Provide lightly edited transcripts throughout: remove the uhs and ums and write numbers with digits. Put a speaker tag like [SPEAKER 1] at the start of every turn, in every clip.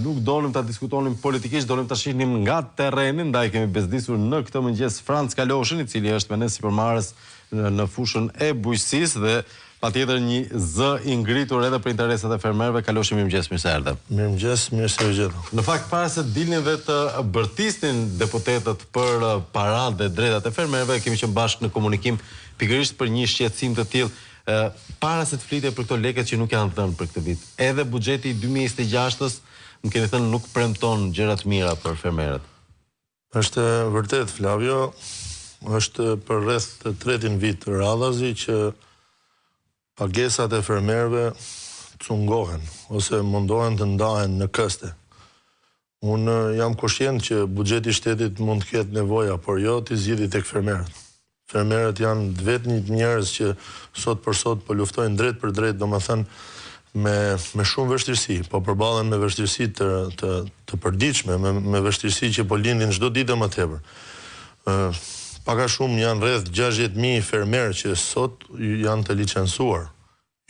[SPEAKER 1] Nuk donim ta diskutonim politikisht, donim ta shihnim nga terreni, ndaj kemi bezdisur në këtë mëngjes Franc Kaloshin, I cili është me ne sipërmarrës në fushën e bujqësisë dhe patjetër një zë I ngritur edhe për interesat e fermerëve. Kaloshi, mirëmëngjes, mirë se erdhe.
[SPEAKER 2] Mirëmëngjes, mirë se u gjeta.
[SPEAKER 1] Në fakt, para se dilnin dhe të bërtisnin deputetët për paratë dhe drejtat e fermerëve, kemi qenë bashkë në komunikim pikërisht për një shqetësim të tillë. Para se të flitej për këto lekët që nuk janë dhënë për këtë vit. Edhe buxheti I 2026-s, më keni thënë, nuk premton gjëra të mira për fermerët.
[SPEAKER 2] Është vërtet, Flavio, është për rreth të tretin vit radhazi që pagesat e fermerëve cungohen ose mundohen të ndahen në këste. Unë jam kushtent që buxheti I shtetit mund të ketë nevoja, por jo të zgjidhë tek fermerët. Fermerët janë vetëm njerëz që sot për sot po luftojnë drejt për drejt, domethënë me shumë vështirësi, po përballen me vështirësi të përditshme, me vështirësi që po lindin çdo ditë më tepër. Paka shumë janë rreth 60.000 fermerë që sot janë të licencuar.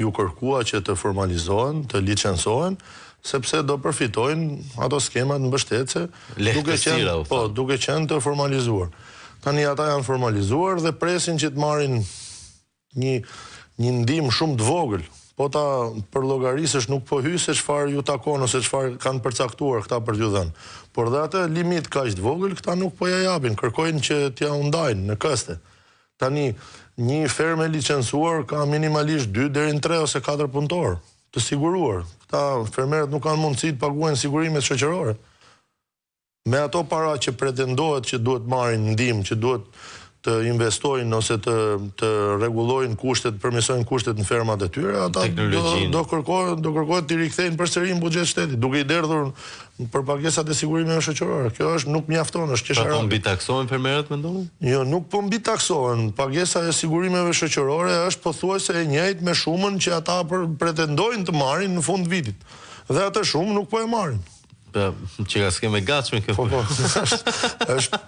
[SPEAKER 2] Ju kërkua që të formalizohen, të licencohen, sepse do përfitojnë ato skemat mbështetëse, duke qenë të formalizuar. Tani ata janë formalizuar dhe presin që të marrin një ndihmë shumë të vogël. Po ta përllogarisësh nuk po hy se çfarë ju takon ose çfarë kanë përcaktuar këta për t'ju dhënë. Por dhe atë limit kaq të vogël këta nuk po ja japin, kërkojnë që t'ja u ndajnë në këste. Tani një fermë licencuar ka minimalisht 2 deri në 3 ose 4 punëtor të siguruar. Këta fermerët nuk kanë mundësi të paguajnë sigurimet shoqërore. Me ato para që pretendohet që duhet marrin ndihmë, që duhet të investojnë ose të rregullojnë kushtet, përmirësojnë kushtet në fermat e tyre, ata do kërkohet të rikthejnë përsëri në buxhet shtetit, duke I derdhur për pagesat e sigurimeve shoqërore. Kjo është nuk mjafton, është qeshara.
[SPEAKER 1] Po mbitaksohen fermerët, mendoni?
[SPEAKER 2] Jo, nuk po mbitaksohen. Pagesa e sigurimeve shoqërore është pothuajse e njëjtë me shumën që ata pretendojnë të marrin në fund vitit. Dhe atë shumë nuk po e marrin.
[SPEAKER 1] Që ka skeme gatshme kjo.
[SPEAKER 2] Po, është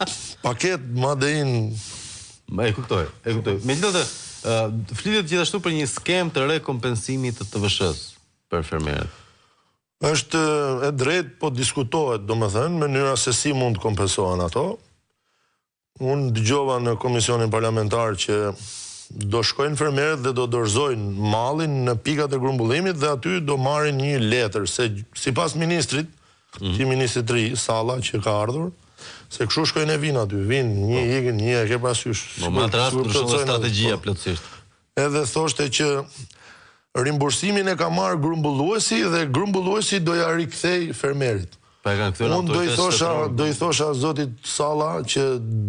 [SPEAKER 2] paket madein.
[SPEAKER 1] E kuptoj. Megjithatë, flitet gjithashtu për një skem të rekompensimit të TVSH-s për fermerët.
[SPEAKER 2] Është e drejtë, po diskutohet, domethënë, mënyra se si mund të kompensohen ato. Unë dëgjova në komisionin parlamentar që do shkojnë fermerët dhe do dorëzojnë mallin në pikat e grumbullimit dhe aty do marrin një letër se sipas ministrit, që ministri I ri, Salla, që ka ardhur, se kështu shkojnë e vinë aty, vinë, një ikin, një e ke parasysh.
[SPEAKER 1] Në atë rast ndryshon strategjia plotësisht.
[SPEAKER 2] Edhe thoshte që rimbursimin e ka marrë grumbulluesi dhe grumbulluesi do ja rikthej fermerit. Unë do I thosha zotit Salla që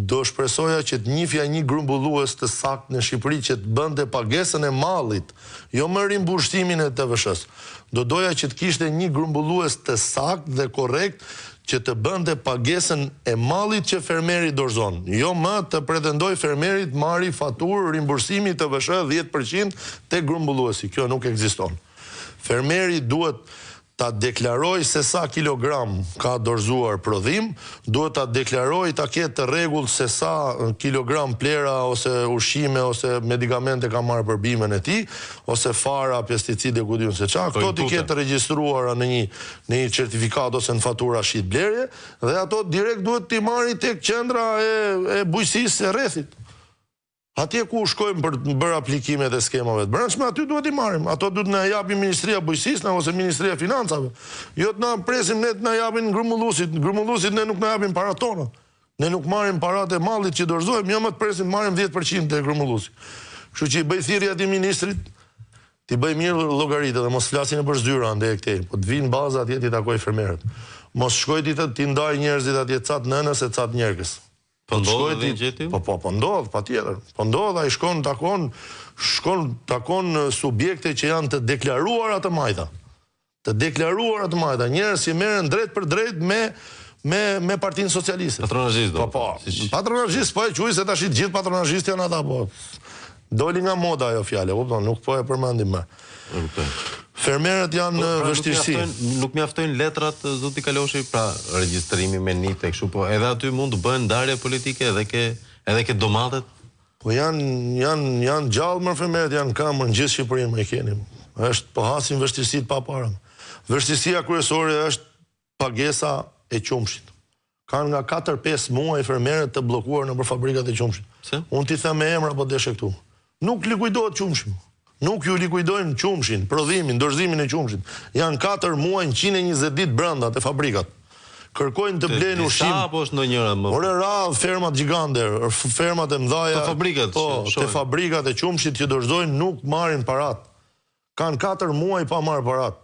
[SPEAKER 2] do shpresoja që të njihja një grumbullues të saktë në Shqipëri që të bënte pagesën e mallit, jo më rimbursimin e TVSH-s. Do doja që të kishte një grumbullues të saktë dhe korrekt që të bënte pagesën e mallit që fermeri dorëzon. Jo më të pretendoj fermerit marri faturë rimbursimi TVSH 10% tek grumbulluesi. Kjo nuk ekziston. Fermeri duhet ta deklaroj se sa kilogram ka dorëzuar prodhim, duhet ta deklaroj ta ketë të rregull se sa kilogram plera ose ushqime ose medikamente ka marrë për bimën e tij, ose fara, pesticide, ku diun se çka, këto ti ketë regjistruara në një certifikat ose në fatura shit blerje dhe ato direkt duhet t'i marri tek qendra e bujqësisë e rrethit. Atje ku shkojmë për të bërë aplikimet e skemave të brendshme, aty duhet I marrim. Ato duhet na japin Ministria e Bujqësisë ose Ministria e Financave. Jo të na presim ne të na japin grumbulluesit. Grumbulluesit ne nuk na japin paratë tona. Ne nuk marrim paratë e mallit që dorëzojmë, jo më të presim marrim 10% te grumbulluesi. Kështu që I bëj thirrje atij ministrit, ti bëj mirë llogaritë dhe mos flasin për zyra ande këtej, po të vinë baza atje ti takoj fermerët. Mos shkoj ti ndaj njerëzit atje cat nënës e cat njerëz.
[SPEAKER 1] Po ndodh dhe gjeti?
[SPEAKER 2] Po ndodh, patjetër. Po ndodh, ai shkon takon subjekte që janë të deklaruara të majta. Të deklaruara të majta, njerëz që merren drejt për drejt me Partinë Socialiste.
[SPEAKER 1] Patronazhist do.
[SPEAKER 2] Po. Patronazhist, po e quaj se tash të gjithë patronazhistë janë ata, po. Doli nga moda ajo fjalë, kupton, nuk po e përmendim më. Fermerët janë në vështirësi.
[SPEAKER 1] Nuk mjaftojnë letrat, zoti Kaloshi, pra regjistrimi me NIP e kështu, po edhe aty mund të bëhen ndarje politike edhe ke domatet?
[SPEAKER 2] Po janë gjallë më fermerët, janë kamër në gjithë Shqipërinë më e keni. Është po hasin vështirësitë pa para. Vështirësia kryesore është pagesa e qumshit. Kanë nga 4-5 muaj fermerët të bllokuar nëpër fabrikat e qumshit. Unë ti them me emra po deshe këtu. Nuk likuidohet qumshi. Nuk ju likuidojnë qumshin, prodhimin, dorëzimin e qumshit. Janë 4 muaj 120 ditë brenda te fabrikat. Kërkojnë të blenë ushqim.
[SPEAKER 1] Sa apo është ndonjëra më?
[SPEAKER 2] Ore radh fermat gjigande, fermat e mëdha.
[SPEAKER 1] Fabrikat.
[SPEAKER 2] Po, te fabrikat e qumshit që dorëzojnë nuk marrin parat. Kanë 4 muaj pa marrë parat.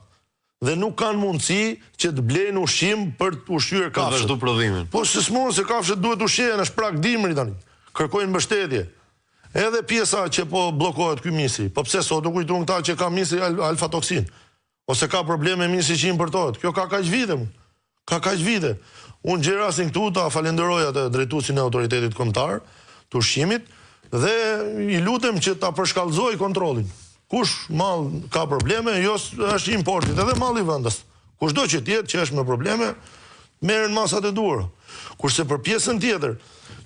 [SPEAKER 2] Dhe nuk kanë mundësi që të blejnë ushqim për të ushqyer kafshët.
[SPEAKER 1] Për vazhdu prodhimin.
[SPEAKER 2] Po s'mund se kafshët duhet ushqehen, është prak dimri tani. Kërkojnë mbështetje. Edhe pjesa që po bllokohet ky misi. Po pse sot u kujtuan këta që ka misi alfatoksin ose ka probleme misi që importohet. Kjo ka kaq vite. Ka kaq vite. Unë gjerasin këtu ta falenderoj atë drejtuesin e autoritetit kombëtar të ushqimit dhe i lutem që ta përshkallëzoj kontrollin. Kush mall ka probleme, jo është importit, edhe malli i vendas. Kushdo që tjetë që është me probleme, merren masat e duhura. Kurse për pjesën tjetër,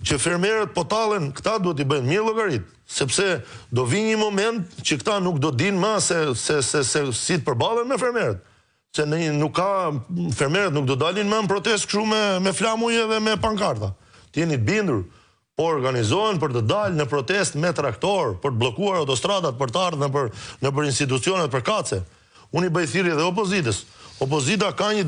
[SPEAKER 2] që fermerët po tallen, këta duhet i bëjnë mirë llogarit, sepse do vi një moment që këta nuk do dinë më se si të përballen me fermerët. Se nuk ka fermerët nuk do dalin më në protestë kështu me flamuj dhe me pankarta. Të jeni të bindur, po organizohen për të dalë në protestë me traktor, për të bllokuar autostradat, për të ardhur nëpër institucionet për kace. Unë i bëj thirrje dhe opozitës. Opozita ka një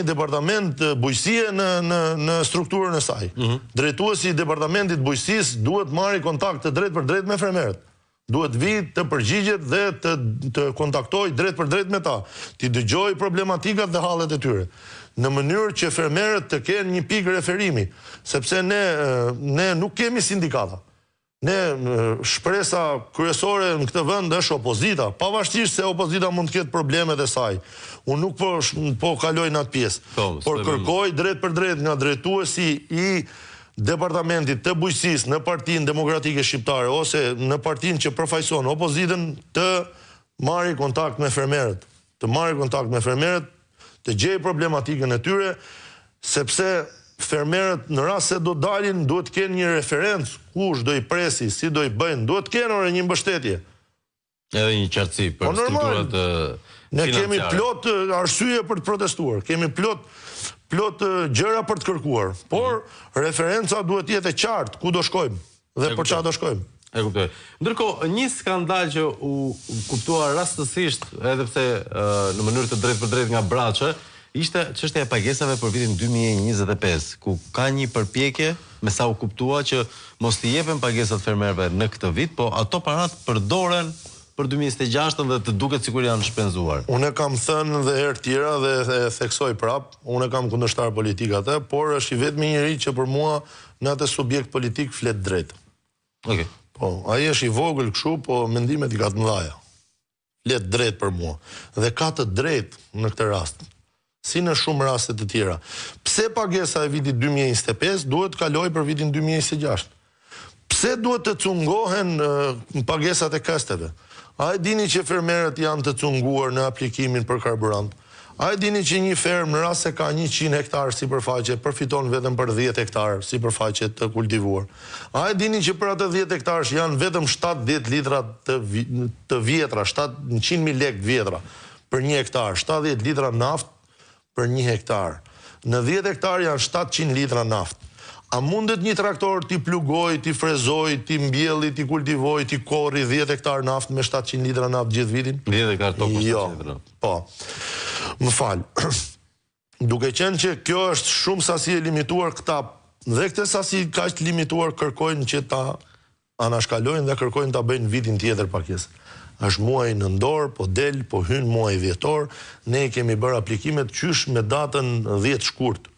[SPEAKER 2] departament bujqësie në strukturën e saj. Drejtuesi i departamentit bujqësisë duhet marrë kontakt të drejt për drejt me fermerët. Duhet vi të përgjigjet dhe të kontaktoj drejt për drejt me ta, të dëgjoj problematikat dhe hallet e tyre, në mënyrë që fermerët të kenë një pikë referimi, sepse ne nuk kemi sindikata. Ne shpresa kryesore në këtë vend është opozita, pavarësisht se opozita mund të ketë problemet e saj. Unë nuk po kaloj në atë pjesë, por kërkoj drejt për drejt nga drejtuesi i departamentit të bujqësisë në Partinë Demokratike Shqiptare ose në partinë që përfaqëson opozitën të marrë kontakt me fermerët, të gjejë problematikën e tyre, sepse fermerët në rast se do dalin duhet të kenë një referencë kush do i presi, si do i bëjnë, duhet të kenë një mbështetje.
[SPEAKER 1] Edhe një qartësi për strukturat financiare.
[SPEAKER 2] Ne kemi plot arsye për të protestuar, kemi plot gjëra për të kërkuar, por referenca duhet jetë e qartë ku do shkojmë dhe për çfarë do shkojmë.
[SPEAKER 1] E kuptoj. Ndërkohë, një skandal që u kuptua rastësisht, edhe pse në mënyrë të drejtë për drejtë nga Braçë, ishte çështja e pagesave për vitin 2025, ku ka një përpjekje, me sa u kuptua, që mos t'i jepen pagesat fermerëve në këtë vit, po ato parat përdoren për 2026 dhe të duket sikur janë shpenzuar. Unë
[SPEAKER 2] kam thënë dhe herë tjera dhe theksoj prap, unë kam kundërshtar politik atë, por është i vetmi njeri që për mua në atë subjekt politik flet drejt.
[SPEAKER 1] Okej.
[SPEAKER 2] Po, ai është i vogël kështu, po mendimet i ka të mëdha. Flet drejt për mua dhe ka të drejtë në këtë rast. Si në shumë raste të tjera. Pse pagesa e vitit 2025 duhet kaloj për vitin 2026? Pse duhet të cungohen pagesat e kësteve? A e dini që fermerët janë të cunguar në aplikimin për karburant? A e dini që një fermë në rast se ka 100 hektar sipërfaqe përfiton vetëm për 10 hektar sipërfaqe të kultivuar? A e dini që për atë 10 hektarësh janë vetëm 7-10 litra të vjetra, 100.000 lekë vjetra për 1 hektar, 70 litra naft për 1 hektar. Në 10 hektar janë 700 litra naft. A mundet një traktor t'i plugoj, t'i frezoj, t'i mbjelli, t'i kultivoj, t'i korri 10 hektar naft me 700 litra naft gjithë vitin?
[SPEAKER 1] 10 hektar tokë 700 litra.
[SPEAKER 2] Po. Më falë. Duke qenë që kjo është shumë sasi e limituar këta, dhe këtë sasi ka është limituar kërkojnë që ta anashkalojnë dhe kërkojnë ta bëjnë vitin tjetër pakesë. Është muaj nëndor, po del, po hyn muaj dhjetor, ne kemi bërë aplikimet qysh me datën 10 shkurt,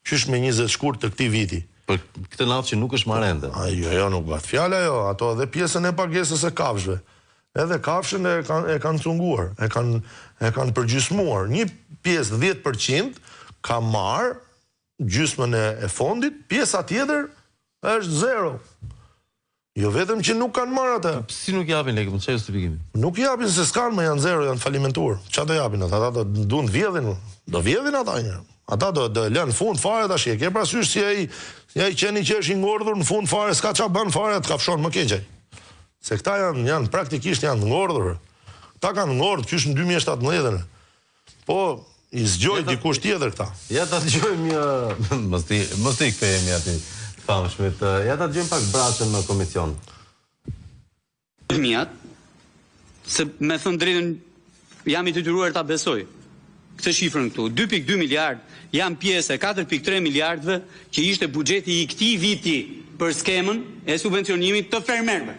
[SPEAKER 2] qysh me 20 shkurt të këtij viti.
[SPEAKER 1] Për këtë natë që nuk është marrë ende.
[SPEAKER 2] Jo, nuk bëhet fjala jo, ato edhe pjesën e pagesës e kafshëve. Edhe kafshën e kanë cunguar, e kanë përgjysmuar. Një pjesë 10% ka marrë gjysmën e fondit, pjesa tjetër është 0. Jo vetëm që nuk kanë marrë atë.
[SPEAKER 1] Si nuk japin lekë, më çfarë justifikimi?
[SPEAKER 2] Nuk japin se s'kan më, janë 0, janë falimentuar. Çfarë do japin ata? Ata duan të vjedhin. Do vjedhin ata një. Ata do lënë fund fare tash. E ke parasysh si ai qeni që është i ngordhur në fund fare, s'ka çfarë bën fare, të kafshon më keq ai. Se këta praktikisht janë ngordhur. Këta kanë ngordhur qysh në 2017. Po i zgjoj dikush tjetër këta.
[SPEAKER 1] Ja ta dëgjojmë mos ti kthehemi aty famshmit. Ja ta dëgjojmë pak Braçën në komision.
[SPEAKER 3] Se me thënë drejtën jam i detyruar ta besoj këtë shifrën këtu. 2.2 miliard janë pjesë e 4.3 miliardëve që ishte buxheti i këtij viti për skemën e subvencionimit të fermerëve.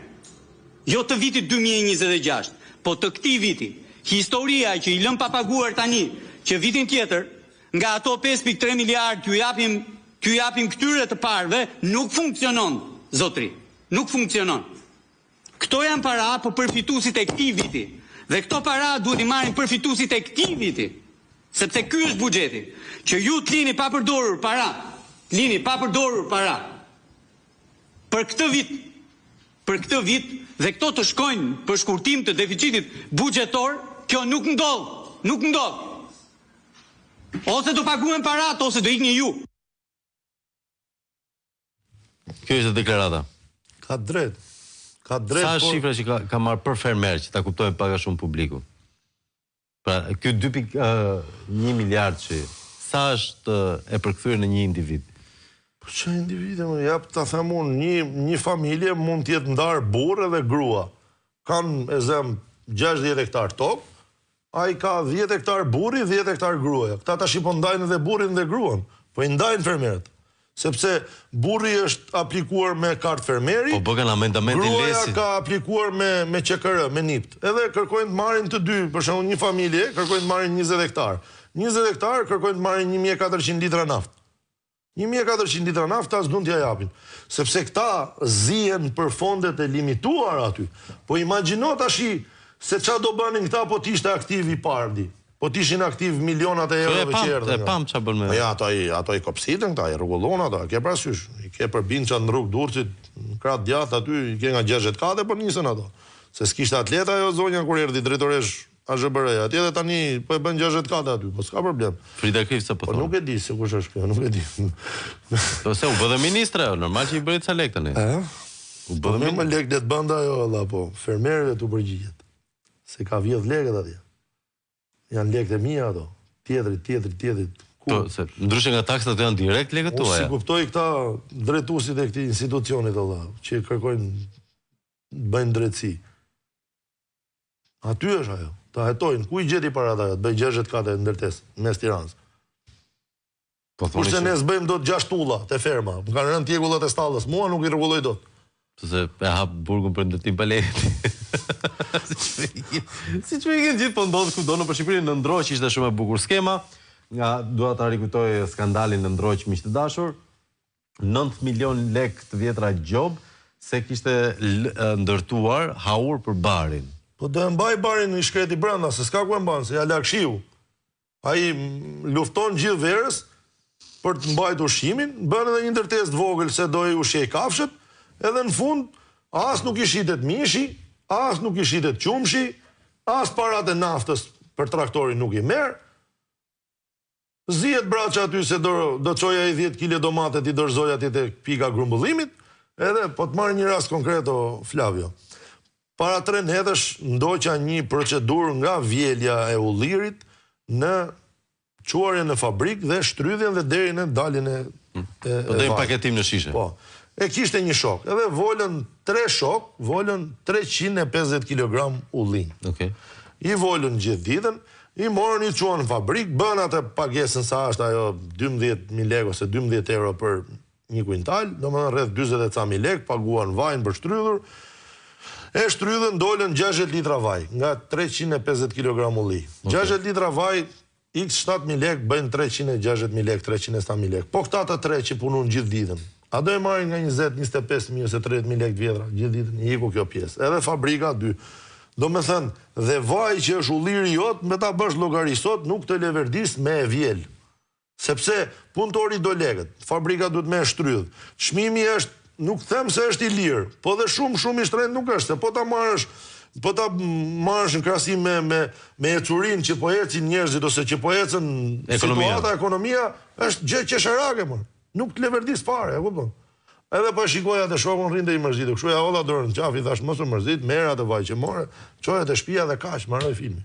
[SPEAKER 3] Jo të vitit 2026, po të këtij viti. Historia që i lëm pa paguar tani, që vitin tjetër nga ato 5.3 miliard t'ju japim këtyre të parëve, nuk funksionon, zotri. Nuk funksionon. Këto janë para për përfituesit e këtij viti. Dhe këto para duhet i marrin përfituesit e këtij viti. Sepse ky është buxheti. Që ju të lini pa përdorur para. Për këtë vit. Për këtë vit dhe këto të shkojnë për shkurtim të deficitit buxhetor, kjo nuk ndodh. Ose do paguhen parat ose do ikni ju.
[SPEAKER 1] Kjo është deklarata.
[SPEAKER 2] Ka drejt.
[SPEAKER 1] Sa është shifra që ka marrë për fermer, që ta kuptojë pak a shumë publiku? Pra, ky 2.1 miliard që sa është e përkthyer në një individ?
[SPEAKER 2] Po që individe, jap ta them unë, një familje mund të jetë ndar burrë dhe grua. Kanë e zëm 60 hektar tokë, ai ka 10 hektar burri, 10 hektar gruaja. Këta tash i po ndajnë edhe burrin dhe gruan, po i ndajnë fermerët. Sepse burri është aplikuar me kartë fermeri,
[SPEAKER 1] po bëhen amendamentin
[SPEAKER 2] gruaja
[SPEAKER 1] lesi.
[SPEAKER 2] ka aplikuar me QKR, me NIPT. Edhe kërkojnë të marrin të dy, për shembull një familje kërkojnë të marrin 20 hektar. 20 hektar kërkojnë të marrin 1400 litra naftë. 1400 litra naftë as duan t'ja japin. Sepse këta zihen për fondet e limituara aty. Po imagjino tash se çfarë do bënin këta po t'ishte aktiv i pardi. Po t'ishin aktiv milionat e eurove që erdhën.
[SPEAKER 1] E pam çfarë bën me.
[SPEAKER 2] Po ja, ato i kopsitën këta, i rregullon ata, ke parasysh. I ke për binça në rrugë Durrësit, në krah djathtë aty, i ke nga 60 kate, po nisën ato. Se s'kishte atleta ajo zonja kur erdhi drejtoresh AZBR-ja. Atje edhe tani po e bën 60 kate aty, po s'ka problem.
[SPEAKER 1] Frida Krif sa po
[SPEAKER 2] Po
[SPEAKER 1] thon.
[SPEAKER 2] nuk e di se kush është kjo, nuk e di.
[SPEAKER 1] Po se u bë dhe ministre, normal që i bëri ca lek tani. U bë dhe
[SPEAKER 2] Me lek det banda ajo valla, po fermerëve tu përgjigjet. Se ka vjedh lekët atje. Janë lekët e mia ato. Tjetrit.
[SPEAKER 1] Po, se ndryshe nga taksat janë direkt lekët tuaja.
[SPEAKER 2] Si kuptoj këta drejtuesit e këtij institucionit valla, që kërkojnë bëjnë drejtësi. Aty është ajo. Ta hetojnë, ku i gjeti para ata, të bëj 60 kate ndërtesë mes Tiranës.
[SPEAKER 1] Po thoni
[SPEAKER 2] Kurse ne s'bëjmë dot 6 tulla te ferma. Më kanë rënë tjegullat e stallës, mua nuk i rregulloj dot.
[SPEAKER 1] Se e hap burgun për ndërtim paletit. Si që i gjithë po ndodhë ku do në për Shqipërinë në Ndroq ishte shumë e bukur skema, nga dua ta rikujtoj skandalin në Ndroq miq të dashur, 9 milion lek të vjetra gjob se kishte ndërtuar haur për barin.
[SPEAKER 2] Po do e mbaj barin në shkreti brenda, se s'ka ku e mban, se ja lakshiu. Ai lufton gjithë verës për të mbajtur ushqimin, bën edhe një ndërtesë të vogël se do i ushqej kafshët, edhe në fund as nuk i shitet mishi, as nuk i shitet qumshi, as parat e naftës për traktorin nuk i merr. Zihet Braça aty se do çoja i 10 kg domate ti dorëzoj aty te pika grumbullimit, edhe po të marr një rast konkret o Flavio. Para 3 netësh ndoqa një procedurë nga vjelja e ullirit në çuarjen në fabrik dhe shtrydhjen dhe deri në daljen e
[SPEAKER 1] Po deri paketim në shishe.
[SPEAKER 2] Po. E kishte një shok, edhe volën 3 shok, volën 350 kg ullin.
[SPEAKER 1] Okej.
[SPEAKER 2] I volën gjithë ditën, i morën i çuan në fabrik, bën atë pagesën sa është ajo 12.000 lekë ose 12 euro për një kuintal, domethënë rreth 40.000 lekë, paguan vajin për shtrydhur. E shtrydhën dolën 60 litra vaj, nga 350 kg ulli. 60 litra vaj, x 7.000 lekë bëjnë 360.000 lekë, 370.000 lekë. Po këta të tre që punon gjithë ditën. A do e marrin nga 20, 25.000 ose 30.000 lekë vjetra, gjithë ditën, i iku kjo pjesë. Edhe fabrika 2. Do me thënë, dhe vaj që është ulliri jot, me ta bësh llogari sot, nuk të leverdis me e vjel. Sepse punëtori do lekët, fabrika duhet me e shtrydh. Çmimi është, nuk them se është i lirë, po dhe shumë i shtrenjtë nuk është, se po ta marrësh në krahasim me ecurinë që po ecin njerëzit ose që po ecën situata, ekonomia, është gjë qesharake më. Nuk të leverdis fare, e kupton? Edhe pa shikoja të shokun rrinte i mërzitur. Kështu ja hodha dorën në qafi, thash mos u mërzit, merr atë vaj që more, çoja te shtëpia dhe kaq, mbaroi filmi.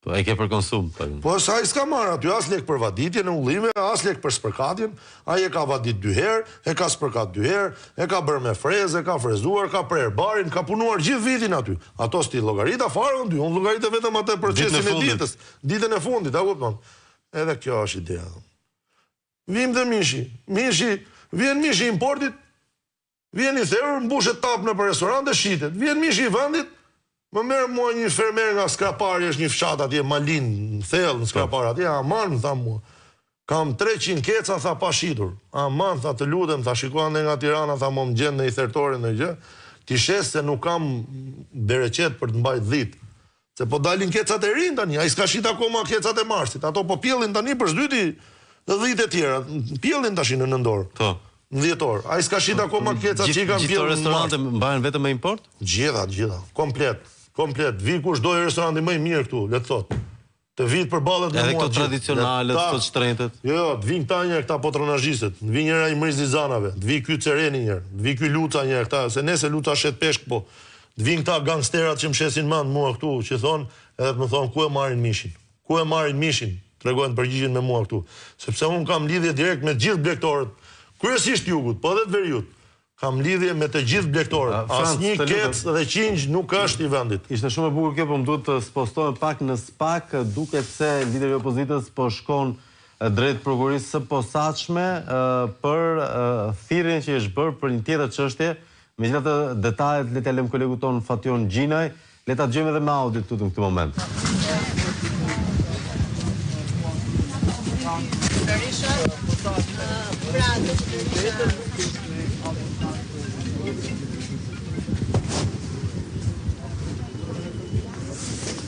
[SPEAKER 1] Po e ke për konsum.
[SPEAKER 2] Po sa i s'ka marrë aty as lek për vaditjen e ullime, as lek për spërkatjen, ai e ka vadit 2 herë, e ka spërkat 2 herë, e ka bërë me frezë, e ka frezuar, ka prerë barin, ka punuar gjithë vitin aty. Ato sti llogarita fare unë llogaritë vetëm atë procesin e ditës, ditën e fundit, a kupton? Edhe kjo është ideja. Vim dhe mishi, vjen mishi importit, vjen i thërur, mbushet tap në për restorante, shitet. Vjen mishi i vendit, më merë mua një fermer nga Skrapari, është një fshat atje, Malin, në thellë në Skrapari atje, aman, tha mua, kam 300 keca, tha pa shitur. Aman, tha të lutem, tha shikoan nga Tirana, tha më gjend në i thertorin në gjë, ti shes se nuk kam bereqet për të mbajt 10. Se po dalin kecat e rinë tani, a i s'ka shit akoma kecat e marsit, ato po pjellin tani për shdyti dhe 10 e tjera, pjellin tashi në nëndorë. Në 10 orë. A i s'ka shit akoma kecat që i kanë pjellin në marsit.
[SPEAKER 1] Gjithë restorante mbajnë vetëm me import?
[SPEAKER 2] Gjitha, komplet. Vi kush dojë restoranti më i mirë këtu, le të thot. Të vit për ballet me mua.
[SPEAKER 1] Edhe këto tradicionale, të shtrenjtet.
[SPEAKER 2] Jo, të vinë këta një këta patronazhistët, të vinë njëra i Mrizizanave, të vi ky Cereni njëherë, të vi ky Luca njëherë këta, se nese Luca shet peshk po. Të vinë këta gangsterat që më shesin mend mua këtu, që thon, edhe të më thon ku e marrin mishin. Ku e marrin mishin? Tregojnë përgjigjen me mua këtu. Sepse un kam lidhje direkt me të gjithë blegtorët, kryesisht jugut, po edhe të veriut. Kam lidhje me të gjithë blegtorët. Asnjë kec dhe qingj nuk është i vendit.
[SPEAKER 1] Ishte shumë e bukur kjo, po më duhet të spostohem pak në SPAK, duket se lideri i opozitës po shkon drejt prokurorisë së posaçme për thirrjen që është bërë për një tjetër çështje. Megjithatë detajet le t'ia lëm kolegut ton Fation Gjinaj, le ta dëgjojmë edhe me audio këtu në këtë moment.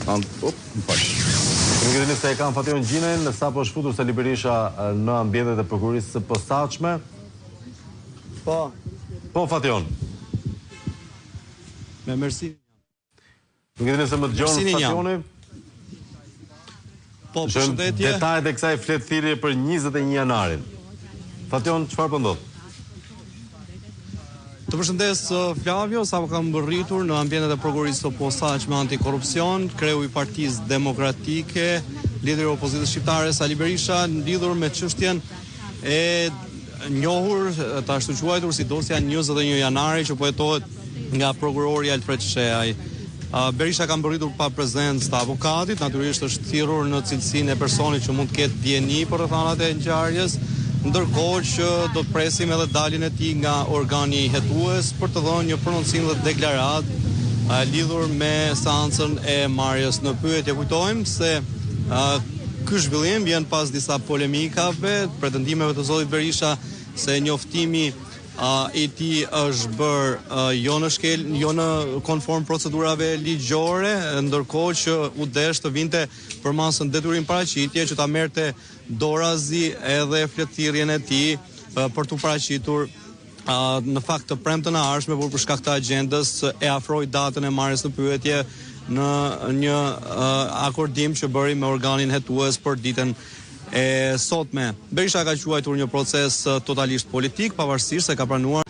[SPEAKER 1] Nuk e dini se e kam Fation Gjinajn, sa po shfutur Sali Berisha në ambientet e prokurorisë së posaçme. Po Fation.
[SPEAKER 4] Me mersi.
[SPEAKER 1] Nuk e dini se më dëgjon Fationi.
[SPEAKER 4] Po, përshëndetje.
[SPEAKER 1] Detajet e kësaj fletëthirrje për 21 janarin. Fation, çfarë po ndodh?
[SPEAKER 4] Të përshëndes Flavio, sa më kam rritur në ambientet e prokurorisë së posaçme antikorrupsion, kreu i Partisë Demokratike, lideri i opozitës shqiptare Sali Berisha, lidhur me çështjen e njohur, të ashtu quajtur si dosja 21 janari që po hetohet nga prokurori Alfred Sheaj. Berisha ka mbërritur pa prezencë të avokatit, natyrisht është thirrur në cilësinë e personit që mund të ketë dieni për rrethanat e ngjarjes, ndërkohë që do të presim edhe daljen e tij nga organi hetues për të dhënë një prononcim dhe deklaratë lidhur me seancën e marrjes në pyetje. Kujtojmë se ky zhvillim vjen pas disa polemikave, pretendimeve të zotit Berisha se njoftimi i tij është bërë jo në konform procedurave ligjore, ndërkohë që u desh të vinte për masën detyrim paraqitje që ta merrte dorazi edhe fletëthirrjen e tij për të paraqitur në fakt të premtën e ardhshme, por për shkak të agjendës e afroi datën e marrjes në pyetje në një akordim që bëri me organin hetues për ditën e sotme. Berisha ka quajtur një proces totalisht politik, pavarësisht se ka pranuar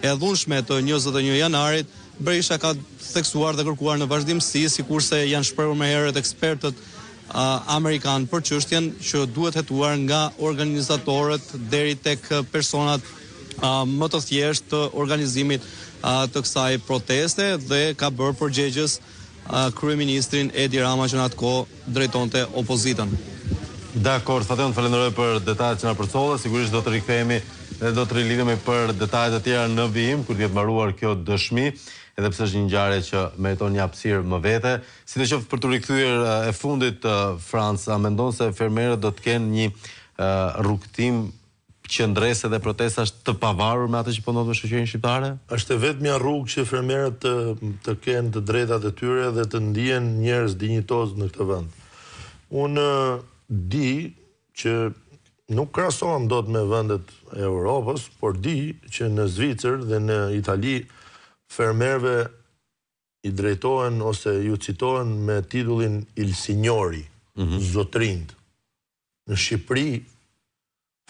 [SPEAKER 4] e dhunshme të 21 janarit. Berisha ka theksuar dhe kërkuar në vazhdimsi, sikurse janë shprehur më herët ekspertët amerikan për çështjen që duhet hetuar nga organizatorët deri tek personat më të thjeshtë të organizimit të kësaj proteste dhe ka bërë përgjegjës kryeministrin Edi Rama që në atë kohë drejtonte opozitën.
[SPEAKER 1] Dakor, Fation, falenderoj për detajet që na përcolla, sigurisht do të rikthehemi dhe do të rilidhemi për detajet e tjera në vijim kur të jetë mbaruar kjo dëshmi, edhe pse është një ngjarje që meriton një hapësirë më vete. Sidoqoftë për të rikthyer e fundit Franca, mendon se fermerët do të kenë një rrugtim qendrese dhe protestash të pavarur me atë që po ndodh me shoqërinë shqiptare?
[SPEAKER 2] Është vetëm rrugë që fermerët të kenë të drejtat e tyre dhe të ndihen njerëz dinjitoz në këtë vend. Unë di që nuk krahasohem dot me vendet e Europës, por di që në Zvicër dhe në Itali fermerëve i drejtohen ose ju citohen me titullin Il Signori, zotrind. Në Shqipëri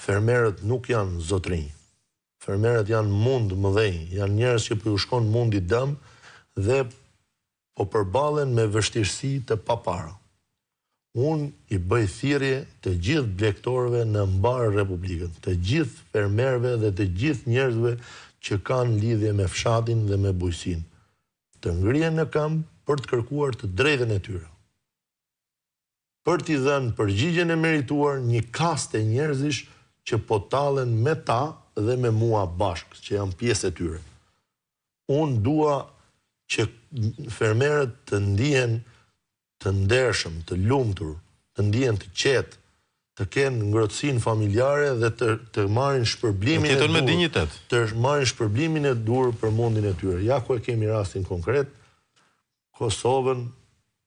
[SPEAKER 2] fermerët nuk janë zotrinj. Fermerët janë mund mëdhenj, janë njerëz që po ju shkon mundi dëm dhe po përballen me vështirësi të papara. unë i bëj thirrje të gjithë blegtorëve në mbarë Republikën, të gjithë fermerëve dhe të gjithë njerëzve që kanë lidhje me fshatin dhe me bujqësinë, të ngrihen në kamp për të kërkuar të drejtën e tyre. Për t'i dhënë përgjigjen e merituar një kaste njerëzish që po tallen me ta dhe me mua bashkë, që janë pjesë e tyre. Unë dua që fermerët të ndihen të ndershëm, të lumtur, të ndihen të qetë, të kenë ngrohtësinë familjare dhe të marrin shpërblimin e dur.
[SPEAKER 1] Me dinjitet.
[SPEAKER 2] Të marrin shpërblimin e dur për mundin e tyre. Ja ku e kemi rastin konkret, Kosovën,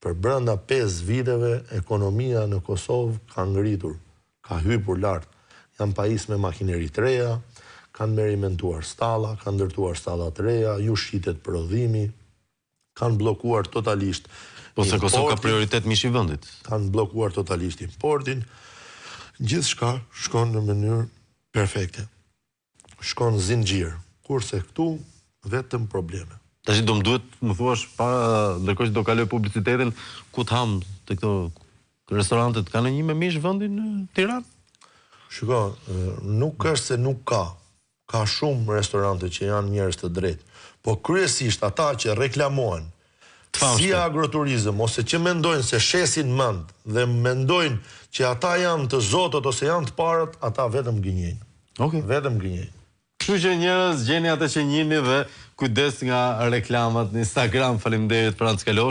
[SPEAKER 2] për brenda 5 viteve, ekonomia në Kosovë ka ngritur, ka hyrë lart. Janë pajis me makineri të reja, kanë merimentuar stalla, kanë ndërtuar stalla të reja, ju shitet prodhimi, kanë bllokuar totalisht.
[SPEAKER 1] Po se Kosovë ka prioritet mishi vendit.
[SPEAKER 2] Kanë bllokuar totalisht importin. Gjithçka shkon në mënyrë perfekte. Shkon zinxhir, kurse këtu vetëm probleme.
[SPEAKER 1] Tash do më duhet më thuash para ndërkohë që do kaloj publicitetin, ku të ham te këto restorantet kanë një me mish vendin në Tiranë?
[SPEAKER 2] Shiko, nuk është se nuk ka. Ka shumë restorante që janë njerëz të drejtë, po kryesisht ata që reklamohen si agroturizëm ose që mendojnë se shesin mend dhe mendojnë që ata janë të zotët ose janë të parët, ata vetëm gënjejnë.
[SPEAKER 1] Okej.
[SPEAKER 2] Vetëm gënjejnë.
[SPEAKER 1] Kështu që njerëz gjeni atë që njihni dhe kujdes nga reklamat në Instagram. Faleminderit Franc Kalosh.